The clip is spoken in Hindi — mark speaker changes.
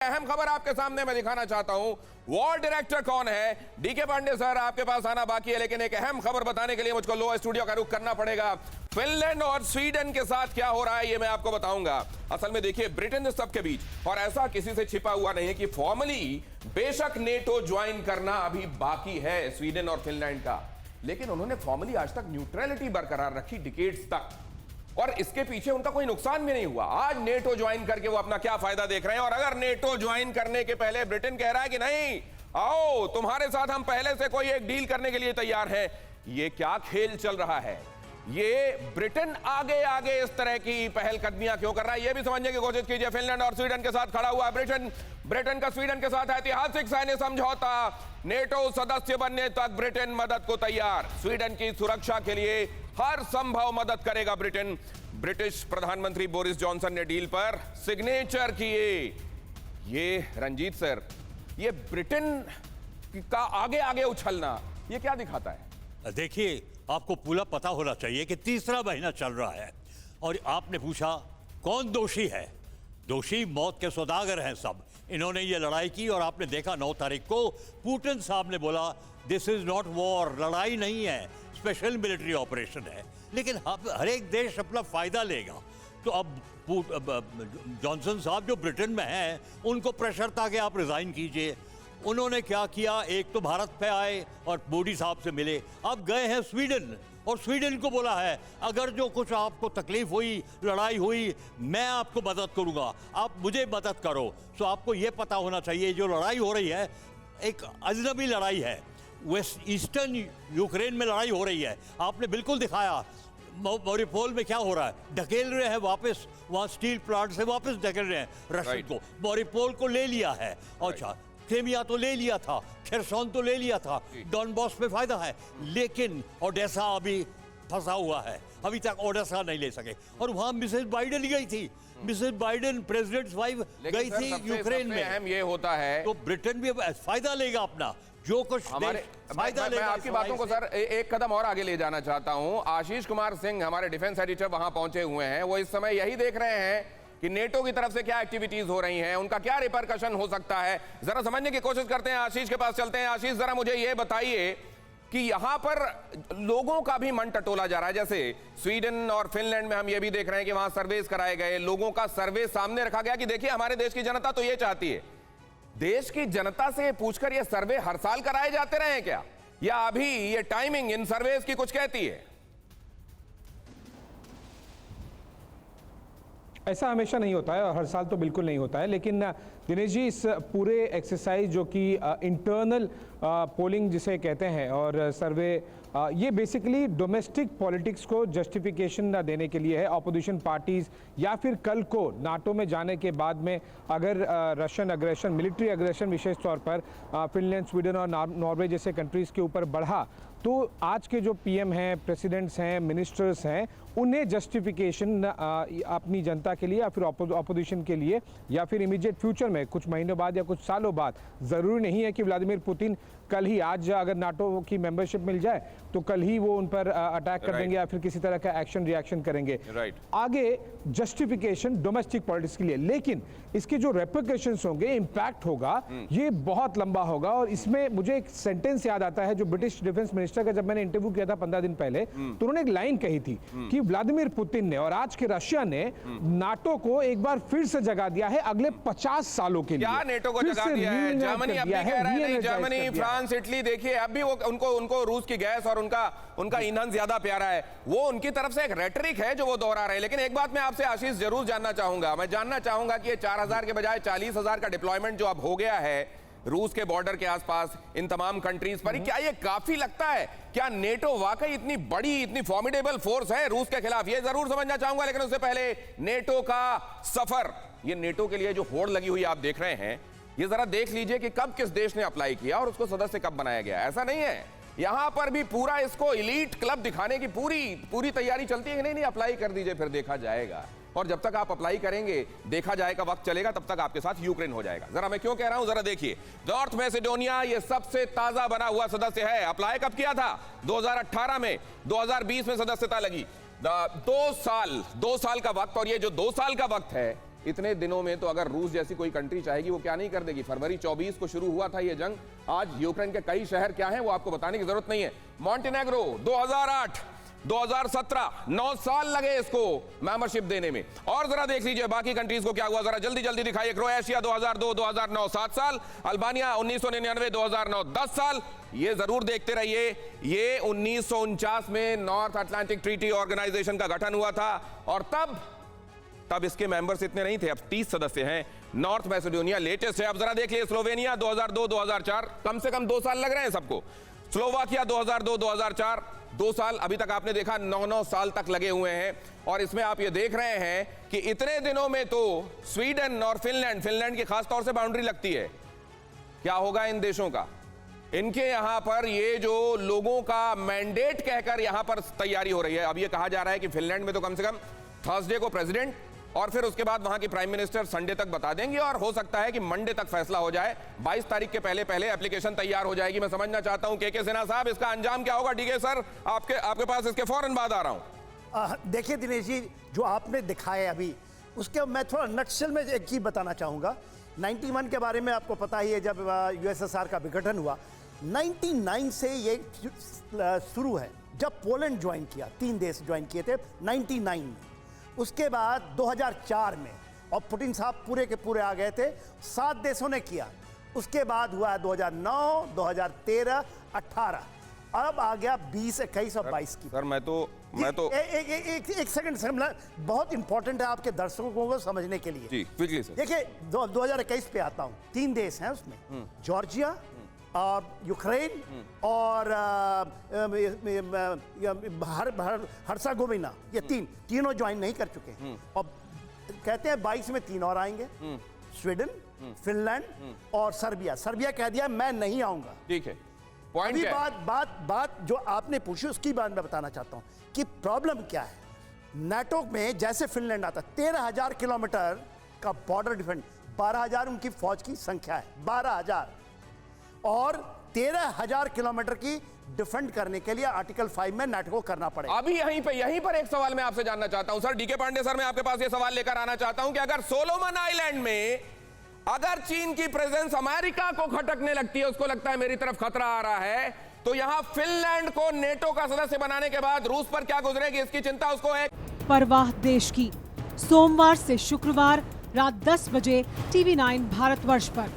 Speaker 1: अहम खबर आपके सामने मैं दिखाना चाहता हूं। वॉर डायरेक्टर कौन है? डीके पांडे सर आपके पास आना बाकी है, लेकिन एक अहम खबर बताने के लिए मुझको लो स्टूडियो का रुख करना पड़ेगा। फिनलैंड और स्वीडन के साथ क्या हो रहा है ये मैं आपको बताऊंगा। असल में देखिए, ब्रिटेन इस सब के बीच, और ऐसा किसी से छिपा हुआ नहीं है कि फॉर्मली बेशक नेटो ज्वाइन करना अभी बाकी है स्वीडन और फिनलैंड का, लेकिन उन्होंने फॉर्मली आज तक न्यूट्रलिटी बरकरार रखी डिकेड्स तक, और इसके पीछे उनका कोई नुकसान भी नहीं हुआ। आज नेटो ज्वाइन करके वो अपना क्या फायदा देख रहे हैं? और अगर नेटो ज्वाइन करने के पहले ब्रिटेन कह रहा है कि नहीं, आओ तुम्हारे साथ हम पहले से कोई एक डील करने के लिए तैयार हैं, ये क्या खेल चल रहा है? ये ब्रिटेन आगे आगे इस तरह की पहलकदमियां क्यों कर रहा है, ये भी समझने की कोशिश कीजिए। फिनलैंड और स्वीडन के साथ खड़ा हुआ है ब्रिटेन का स्वीडन के साथ ऐतिहासिक सैन्य समझौता। नेटो सदस्य बनने तक ब्रिटेन मदद को तैयार। स्वीडन की सुरक्षा के लिए हर संभव मदद करेगा ब्रिटेन। ब्रिटिश प्रधानमंत्री बोरिस जॉनसन ने डील पर सिग्नेचर किए। ये रंजीत सर, ये ब्रिटेन का आगे आगे उछलना ये क्या दिखाता है?
Speaker 2: देखिए, आपको पूरा पता होना चाहिए कि तीसरा महीना चल रहा है और आपने पूछा कौन दोषी है। दोषी मौत के सौदागर हैं सब। इन्होंने ये लड़ाई की और आपने देखा 9 तारीख को पुतिन साहब ने बोला दिस इज नॉट वॉर, लड़ाई नहीं है, स्पेशल मिलिट्री ऑपरेशन है। लेकिन हर एक देश अपना फायदा लेगा। तो अब जॉनसन साहब जो ब्रिटेन में हैं उनको प्रेशर था कि आप रिजाइन कीजिए। उन्होंने क्या किया, एक तो भारत पे आए और मोदी साहब से मिले। अब गए हैं स्वीडन और स्वीडन को बोला है अगर जो कुछ आपको तकलीफ हुई, लड़ाई हुई, मैं आपको मदद करूंगा, आप मुझे मदद करो। तो आपको ये पता होना चाहिए जो लड़ाई हो रही है एक अजनबी लड़ाई है। वेस्ट ईस्टर्न यूक्रेन में लड़ाई हो रही है। आपने बिल्कुल दिखाया मॉरिपोल में क्या हो रहा है, ढकेल रहे हैं वापस, वहाँ स्टील प्लांट से वापस ढकेल रहे हैं रशियन को। मॉरिपोल को ले लिया है, अच्छा क्रीमिया तो ले लिया था, खेरसोन तो ले लिया था, डॉनबॉस में फायदा है, लेकिन ओडेसा अभी फंसा हुआ है। अभी तक ओडेसा नहीं ले सके। और वहां मिसेस बाइडेन गई थी, मिसेस बाइडेन प्रेसिडेंट वाइफ गई थी यूक्रेन में।
Speaker 1: अहम ये होता है
Speaker 2: तो ब्रिटेन भी फायदा लेगा अपना, जो कुछ फायदा लेगा।
Speaker 1: मैं आपकी बातों को सर एक कदम और आगे ले जाना चाहता हूं। आशीष कुमार सिंह हमारे डिफेंस एडिटर वहां पहुंचे हुए हैं। वो इस समय यही देख रहे हैं कि नेटो की तरफ से क्या एक्टिविटीज हो रही हैं, उनका क्या रिपरकशन हो सकता है। जरा समझने की कोशिश करते हैं, आशीष के पास चलते हैं। आशीष, जरा मुझे यह बताइए कि यहां पर लोगों का भी मन टटोला जा रहा है। जैसे स्वीडन और फिनलैंड में हम ये भी देख रहे हैं कि वहां सर्वेस कराए गए, लोगों का सर्वे सामने रखा गया कि देखिए हमारे देश की जनता तो ये चाहती है। देश की जनता से पूछकर ये सर्वे हर साल कराए जाते रहे क्या, या अभी ये टाइमिंग इन सर्वेस की कुछ कहती है?
Speaker 3: ऐसा हमेशा नहीं होता है और हर साल तो बिल्कुल नहीं होता है। लेकिन दिनेश जी, इस पूरे एक्सरसाइज जो कि इंटरनल पोलिंग जिसे कहते हैं और सर्वे, ये बेसिकली डोमेस्टिक पॉलिटिक्स को जस्टिफिकेशन देने के लिए है। ऑपोजिशन पार्टीज या फिर कल को नाटो में जाने के बाद में अगर रशियन अग्रेशन, मिलिट्री अग्रेशन विशेष तौर पर फिनलैंड, स्वीडन और नॉर्वे जैसे कंट्रीज़ के ऊपर बढ़ा, तो आज के जो पीएम हैं, प्रेसिडेंट्स हैं, मिनिस्टर्स हैं, उन्हें जस्टिफिकेशन अपनी जनता के लिए या फिर ऑपोजिशन के लिए या फिर इमीडिएट फ्यूचर में कुछ महीनों बाद या कुछ सालों बाद, ज़रूरी नहीं है कि व्लादिमीर पुतिन कल ही, आज अगर नाटो की मेंबरशिप मिल जाए तो कल ही वो उन पर अटैक कर देंगे या फिर किसी तरह का एक्शन रिएक्शन करेंगे। आगे जस्टिफिकेशन डोमेस्टिक पॉलिटिक्स के लिए, लेकिन इसके जो रेपरकशंस होंगे, इम्पैक्ट होगा, ये बहुत लंबा होगा। और इसमें मुझे एक सेंटेंस याद आता है जो ब्रिटिश डिफेंस मिनिस्टर का जब मैंने इंटरव्यू किया था 15 दिन पहले, तो उन्होंने एक लाइन कही थी कि व्लादिमीर पुतिन ने और आज के रशिया ने नाटो को एक बार फिर से जगा दिया है अगले 50 सालों के लिए।
Speaker 1: क्या नेटो को जगा दिया है? जर्मनी अब भी कह रहा है नहीं, जर्मनी, फ्रांस, इटली, देखिए अब भी वो उनको रूस की गैस और उनका ईंधन ज्यादा प्यारा है। वो उनकी तरफ से एक रेटरिक है जो वो दोहरा रहे हैं। लेकिन एक बात मैं आपसे आशीष जरूर जानना चाहूंगा, मैं जानना चाहूंगा कि ये 4000 के बजाय 40,000 का डिप्लॉयमेंट जो अब हो गया है रूस के बॉर्डर के आसपास इन तमाम कंट्रीज पर, क्या ये काफी लगता है? क्या नेटो वाकई इतनी बड़ी, इतनी फॉर्मिडेबल फोर्स है रूस के खिलाफ? ये जरूर समझना चाहूंगा। लेकिन उससे पहले नेटो का सफर, ये नेटो के लिए जो होड़ लगी हुई आप देख रहे हैं, ये जरा देख लीजिए कि कब किस देश ने अप्लाई किया और उसको सदस्य कब बनाया गया। ऐसा नहीं है, यहां पर भी पूरा इसको एलीट क्लब दिखाने की पूरी तैयारी चलती है कि नहीं अप्लाई कर दीजिए फिर देखा जाएगा। और जब तक आप अप्लाई करेंगे, देखा जाएगा, वक्त चलेगा, तब तक आपके साथ यूक्रेन हो जाएगा। जरा मैं क्यों कह रहा हूं, जरा देखिए। नॉर्थ मैसेडोनिया ये सबसे ताजा बना हुआ सदस्य है। अप्लाई कब किया था? 2018 में, 2020 में सदस्यता लगी। 2 साल का वक्त। और ये जो 2 साल का वक्त है, इतने दिनों में तो अगर रूस जैसी कोई कंट्री चाहेगी वो क्या नहीं कर देगी। फरवरी 24 को शुरू हुआ था ये जंग, आज यूक्रेन के कई शहर क्या हैं वो आपको बताने की जरूरत नहीं है। मॉन्टेनेग्रो 2008 2017 9 साल लगे इसको मेंबरशिप देने में। और जरा देख लीजिए बाकी कंट्रीज को क्या हुआ, जरा जल्दी जल्दी दिखाइए। क्रोएशिया 2002 2009 7 साल, अल्बानिया 1999 2009 10 साल। ये जरूर देखते रहिए, ये 1949 में नॉर्थ अटलांटिक ट्रीटी ऑर्गेनाइजेशन का गठन हुआ था और तब इसके मेंबर्स इतने नहीं थे, अब 30 सदस्य हैं। नॉर्थ मैसेडोनिया लेटेस्ट है। अब जरा देखिए स्लोवेनिया 2002 2004, कम से कम 2 साल लग रहे हैं सबको। स्लोवाकिया 2002 2004 2 साल, अभी तक आपने देखा 9 साल तक लगे हुए हैं। और इसमें आप ये देख रहे हैं कि इतने दिनों में तो स्वीडन और फिनलैंड की खास तौर से बाउंड्री लगती है। क्या होगा इन देशों का? इनके यहां पर ये जो लोगों का मैंडेट कहकर यहां पर तैयारी हो रही है। अब ये कहा जा रहा है कि फिनलैंड में तो कम से कम थर्सडे को प्रेसिडेंट और फिर उसके बाद वहां की प्राइम मिनिस्टर संडे तक बता देंगे और हो सकता है कि मंडे तक फैसला हो जाए। 22 तारीख के पहले एप्लीकेशन तैयार हो जाएगी। मैं समझना चाहता हूं के सिन्हा साहब, इसका अंजाम क्या होगा? डीके सर, आपके पास इसके फौरन बाद आ रहा हूं।
Speaker 4: देखिए दिनेश जी, जो आपने दिखाया अभी उसके मैं थोड़ा नटशेल में एक चीज बताना चाहूंगा। 91 के बारे में आपको पता ही है, जब यूएसएसआर का विघटन हुआ। 99 से ये शुरू है, जब पोलैंड ज्वाइन किया, 3 देश ज्वाइन किए थे 99 में। उसके बाद 2004 में, और पुतिन साहब पूरे के पूरे आ गए थे, 7 देशों ने किया। उसके बाद हुआ 2009, 2013, 18, अब आ गया 20, 21 और 22 की।
Speaker 1: सर मैं तो
Speaker 4: एक सेकंड, बहुत इंपॉर्टेंट है आपके दर्शकों को समझने के लिए।
Speaker 1: जी क्विकली सर। देखिए
Speaker 4: 2021 पे आता हूं। 3 देश हैं उसमें, जॉर्जिया, यूक्रेन और हर्षागोविना, ये तीनों ज्वाइन नहीं कर चुके। और कहते हैं 22 में 3 और आएंगे, स्वीडन, फिनलैंड और सर्बिया कह दिया मैं नहीं आऊंगा।
Speaker 1: ठीक है, पॉइंट
Speaker 4: अभी
Speaker 1: क्या
Speaker 4: बात जो आपने पूछी उसकी बात मैं बताना चाहता हूं कि प्रॉब्लम क्या है। नाटो में जैसे फिनलैंड आता, 13,000 किलोमीटर का बॉर्डर डिफेंस, 12,000 उनकी फौज की संख्या है, 12,000, और 13,000 किलोमीटर की डिफेंड करने के लिए आर्टिकल 5 में नाटो को करना पड़ेगा।
Speaker 1: अभी यहीं पर एक सवाल मैं आपसे जानना चाहता हूं सर। डीके पांडे सर, मैं आपके पास ये सवाल लेकर आना चाहता हूं कि अगर सोलोमन आइलैंड में अगर चीन की प्रेजेंस अमेरिका को खटकने लगती है, उसको लगता है मेरी तरफ खतरा आ रहा है, तो यहां फिनलैंड को नेटो का सदस्य बनाने के बाद रूस पर क्या गुजरेगी, इसकी चिंता उसको है।
Speaker 5: परवाह देश की, सोमवार से शुक्रवार रात 10 बजे TV9 भारतवर्ष पर।